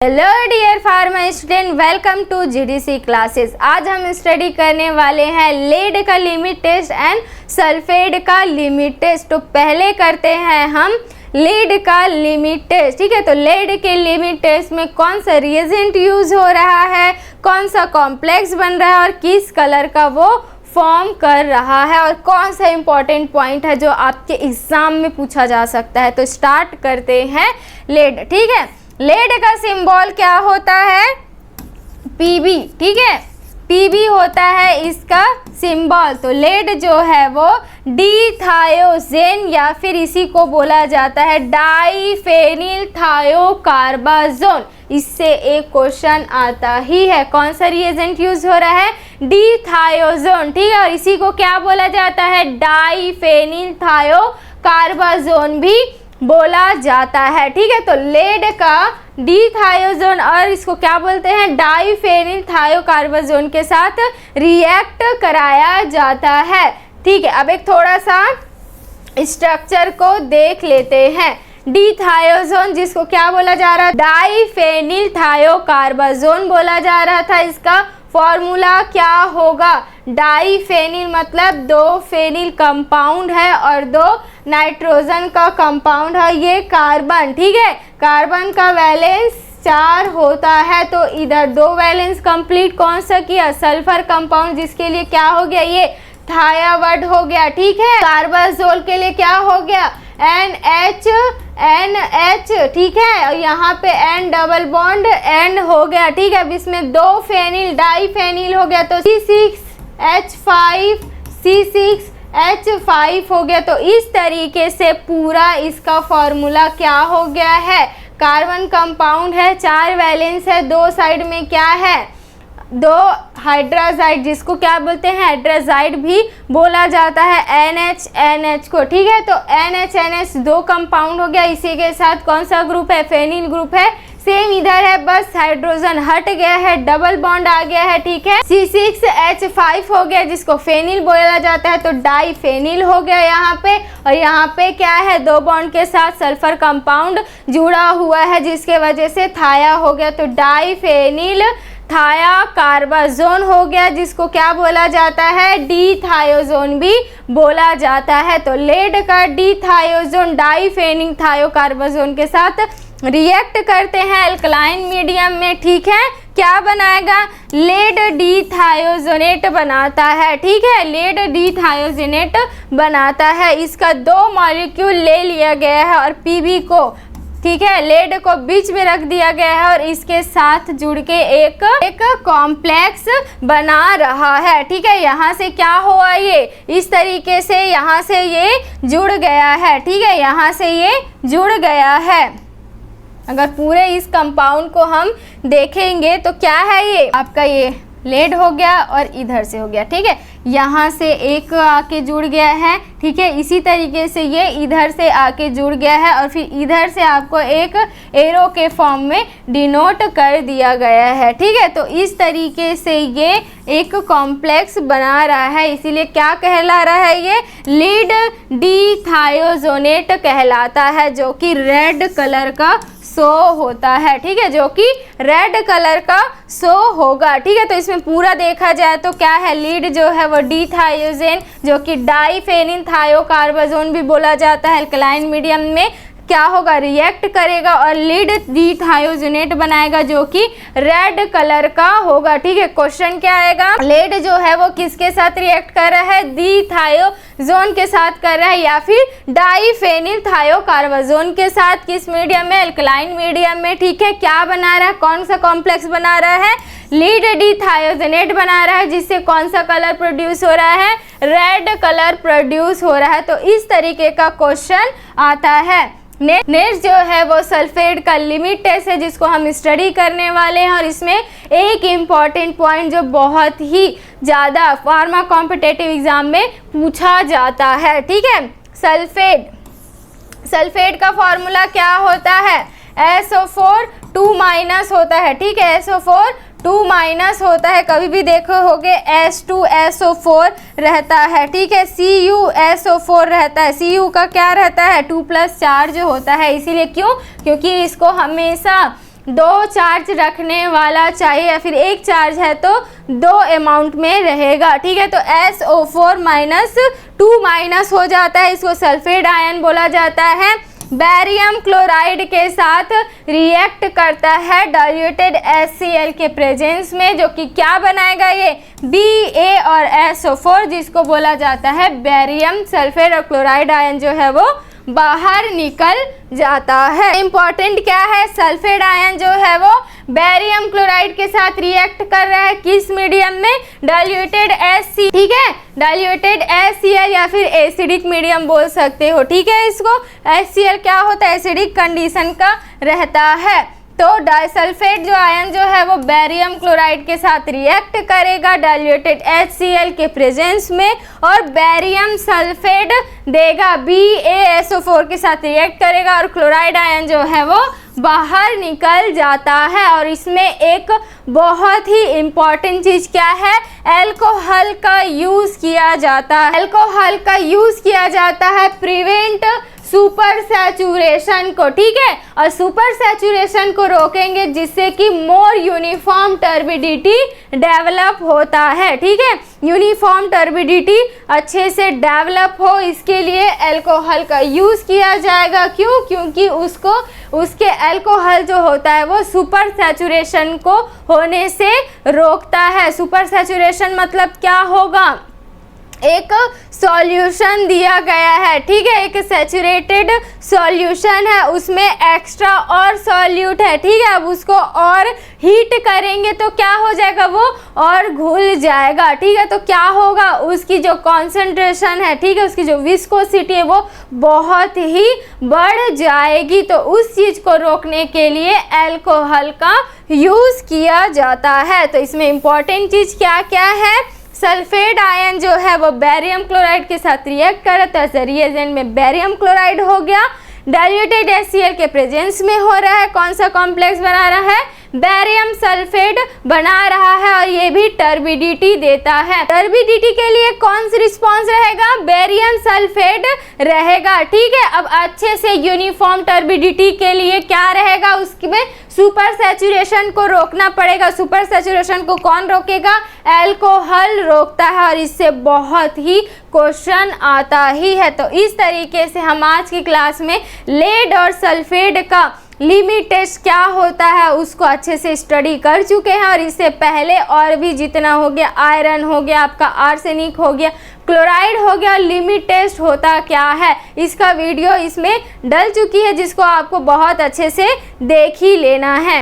Hello dear pharma student, welcome to GDC classes. आज हम study करने वाले हैं लेड का लिमिट टेस्ट एंड सल्फेट का लिमिट टेस्ट। तो पहले करते हैं हम लेड का लिमिट टेस्ट। ठीक है, तो लेड के लिमिट टेस्ट में कौन सा रिएजेंट यूज हो रहा है, कौन सा कॉम्प्लेक्स बन रहा है और किस कलर का वो फॉर्म कर रहा है और कौन सा इम्पॉर्टेंट पॉइंट है जो आपके एग्जाम में पूछा जा सकता है। तो स्टार्ट करते हैं लेड। ठीक है, लेड का सिंबल क्या होता है? पीबी। ठीक है, पीबी होता है इसका सिंबल। तो लेड जो है वो डिथायोजेन या फिर इसी को बोला जाता है डाइफेनिल थायोकार्बाजोन। इससे एक क्वेश्चन आता ही है, कौन सा रिएजेंट यूज हो रहा है? डिथायोजोन। ठीक है, और इसी को क्या बोला जाता है? डाइफेनिल थायोकार्बाजोन भी बोला जाता है। ठीक है, तो लेड का डिथायोजोन और इसको क्या बोलते हैं? डाइफेनिल थायोकार्बाजोन के साथ रिएक्ट कराया जाता है। ठीक है, अब एक थोड़ा सा स्ट्रक्चर को देख लेते हैं। डिथायोजोन जिसको क्या बोला जा रहा है? डाइफेनिल थायोकार्बाजोन बोला जा रहा था। इसका फॉर्मूला क्या होगा? डाइफेनिल मतलब दो फेनिल कंपाउंड है और दो नाइट्रोजन का कंपाउंड है, ये कार्बन। ठीक है, कार्बन का वैलेंस 4 होता है, तो इधर 2 वैलेंस कंप्लीट कौन सा किया? सल्फर कंपाउंड, जिसके लिए क्या हो गया? ये थायावर्ड हो गया। ठीक है, कार्बाजोल के लिए क्या हो गया? NH। ठीक है, और यहाँ पे N डबल बॉन्ड N हो गया। ठीक है, अब इसमें 2 फेनिल डाइफेनिल हो गया, तो C6H5 C6H5 हो गया। तो इस तरीके से पूरा इसका फॉर्मूला क्या हो गया है? कार्बन कंपाउंड है, 4 वैलेंस है, 2 साइड में क्या है? 2 हाइड्राजाइड, जिसको क्या बोलते हैं? हाइड्राजाइड भी बोला जाता है, NH को। ठीक है, तो NH 2 कंपाउंड हो गया। इसी के साथ कौन सा ग्रुप है? फेनिल ग्रुप है। सेम इधर है, बस हाइड्रोजन हट गया है, डबल बॉन्ड आ गया है। ठीक है, C6H5 हो गया, जिसको फेनिल बोला जाता है, तो डाइफेनिल हो गया यहाँ पे। और यहाँ पे क्या है? 2 बॉन्ड के साथ सल्फर कंपाउंड जुड़ा हुआ है, जिसके वजह से थाया हो गया, तो डाइफेनिल थायाकार्बाजोन हो गया, जिसको क्या बोला जाता है? डिथायोजोन भी बोला जाता है। तो लेड का डिथायोजोन डाइफेनिल थायोकार्बाजोन के साथ रिएक्ट करते हैं अल्कलाइन मीडियम में। ठीक है, क्या बनाएगा? लेड डिथायोजोनेट बनाता है। ठीक है, लेड डिथायोजोनेट बनाता है। इसका 2 मॉलिक्यूल ले लिया गया है और पीबी को, ठीक है, लेड को बीच में रख दिया गया है और इसके साथ जुड़ के एक कॉम्प्लेक्स बना रहा है। ठीक है, यहाँ से क्या हुआ? ये इस तरीके से यहाँ से ये जुड़ गया है। ठीक है, यहाँ से ये जुड़ गया है। अगर पूरे इस कंपाउंड को हम देखेंगे तो क्या है? ये आपका ये लेड हो गया और इधर से हो गया। ठीक है, यहाँ से एक आके जुड़ गया है। ठीक है, इसी तरीके से ये इधर से आके जुड़ गया है और फिर इधर से आपको एक एरो के फॉर्म में डिनोट कर दिया गया है। ठीक है, तो इस तरीके से ये एक कॉम्प्लेक्स बना रहा है, इसीलिए क्या कहला रहा है? ये लेड डिथायोजोनेट कहलाता है, जो कि रेड कलर का शो होता है। ठीक है, जो कि रेड कलर का शो होगा। ठीक है, तो इसमें पूरा देखा जाए तो क्या है? लीड जो है वो डिथायोजेन, जो कि डाइफेनिल थायोकार्बाजोन भी बोला जाता है, अल्कलाइन मीडियम में क्या होगा? रिएक्ट करेगा और लीड डिथायोजोनेट बनाएगा, जो कि रेड कलर का होगा। ठीक है, क्वेश्चन क्या आएगा? लेड जो है वो किसके साथ रिएक्ट कर रहा है? डिथायोजोन के साथ कर रहा है या फिर डाइफेनिल थायोकार्बाजोन के साथ। किस मीडियम में? अल्कलाइन मीडियम में। ठीक है, क्या बना रहा है? कौन सा कॉम्प्लेक्स बना रहा है? लीड डिथायोजोनेट बना रहा है, जिससे कौन सा कलर प्रोड्यूस हो रहा है? रेड कलर प्रोड्यूस हो रहा है। तो इस तरीके का क्वेश्चन आता है। नेक्स्ट जो है वो सल्फेट का लिमिट टेस्ट है, जिसको हम स्टडी करने वाले हैं। और इसमें एक इम्पॉर्टेंट पॉइंट जो बहुत ही ज़्यादा फार्मा कॉम्पिटेटिव एग्जाम में पूछा जाता है। ठीक है, सल्फेट का फॉर्मूला क्या होता है? SO4 2- होता है। ठीक है, SO4 2- होता है। कभी भी देखो होगे H2SO4 रहता है। ठीक है, CuSO4 रहता है। Cu का क्या रहता है? 2+ चार्ज होता है। इसीलिए क्योंकि इसको हमेशा 2 चार्ज रखने वाला चाहिए, या फिर 1 चार्ज है तो 2 अमाउंट में रहेगा, ठीक है। तो SO4 2 माइनस हो जाता है, इसको सल्फेट आयन बोला जाता है। बेरियम क्लोराइड के साथ रिएक्ट करता है डाइल्यूटेड HCl के प्रेजेंस में, जो कि क्या बनाएगा, ये Ba और SO4, जिसको बोला जाता है बेरियम सल्फेट, और क्लोराइड आयन जो है वो बाहर निकल जाता है। इम्पॉर्टेंट क्या है, सल्फेट आयन जो है वो बेरियम क्लोराइड के साथ रिएक्ट कर रहा है, किस मीडियम में, डाइल्यूटेड HC, ठीक है, डाइल्यूटेड HCl या फिर एसिडिक मीडियम बोल सकते हो, ठीक है। इसको HCl क्या होता है, एसिडिक कंडीशन का रहता है। तो डाइसल्फेट जो आयन जो है वो बेरियम क्लोराइड के साथ रिएक्ट करेगा डाइल्यूटेड HCl के प्रेजेंस में, और बेरियम सल्फेट देगा BaSO4 के साथ रिएक्ट करेगा, और क्लोराइड आयन जो है वो बाहर निकल जाता है। और इसमें एक बहुत ही इम्पॉर्टेंट चीज़ क्या है, अल्कोहल का यूज़ किया जाता है। अल्कोहल का यूज़ किया जाता है प्रिवेंट सुपर सैचुरेशन को, ठीक है, और सुपर सैचुरेशन को रोकेंगे जिससे कि मोर यूनिफॉर्म टर्बिडिटी डेवलप होता है, ठीक है। यूनिफॉर्म टर्बिडिटी अच्छे से डेवलप हो, इसके लिए अल्कोहल का यूज़ किया जाएगा। क्यों, क्योंकि उसके अल्कोहल जो होता है वो सुपर सैचुरेशन को होने से रोकता है। सुपर सैचुरेशन मतलब क्या होगा, एक सॉल्यूशन दिया गया है, ठीक है, एक सैचुरेटेड सॉल्यूशन है, उसमें एक्स्ट्रा और सॉल्यूट है, ठीक है। अब उसको और हीट करेंगे तो क्या हो जाएगा, वो और घुल जाएगा, ठीक है। तो क्या होगा, उसकी जो कॉन्सेंट्रेशन है, ठीक है, उसकी जो विस्कोसिटी है वो बहुत ही बढ़ जाएगी। तो उस चीज़ को रोकने के लिए अल्कोहल का यूज़ किया जाता है। तो इसमें इम्पॉर्टेंट चीज़ क्या क्या है, सल्फेट आयन जो है वो बेरियम क्लोराइड के साथ रिएक्ट करे तो ऐसे रिएजेंट में बेरियम क्लोराइड हो गया, डाइल्यूटेड HCl के प्रेजेंस में हो रहा है, कौन सा कॉम्प्लेक्स बना रहा है, बेरियम सल्फेट बना रहा है, और ये भी टर्बिडिटी देता है। टर्बिडिटी के लिए कौन सा रिस्पॉन्स रहेगा, बेरियम सल्फेट रहेगा, ठीक है। अब अच्छे से यूनिफॉर्म टर्बिडिटी के लिए क्या रहेगा, उसमें सुपर सैचुरेशन को रोकना पड़ेगा। सुपर सैचुरेशन को कौन रोकेगा, अल्कोहल रोकता है, और इससे बहुत ही क्वेश्चन आता ही है। तो इस तरीके से हम आज की क्लास में लेड और सल्फेट का लिमिट टेस्ट क्या होता है उसको अच्छे से स्टडी कर चुके हैं। और इससे पहले और भी जितना हो गया, आयरन हो गया, आपका आर्सेनिक हो गया, क्लोराइड हो गया, लिमिट टेस्ट होता क्या है, इसका वीडियो इसमें डल चुकी है, जिसको आपको बहुत अच्छे से देख ही लेना है।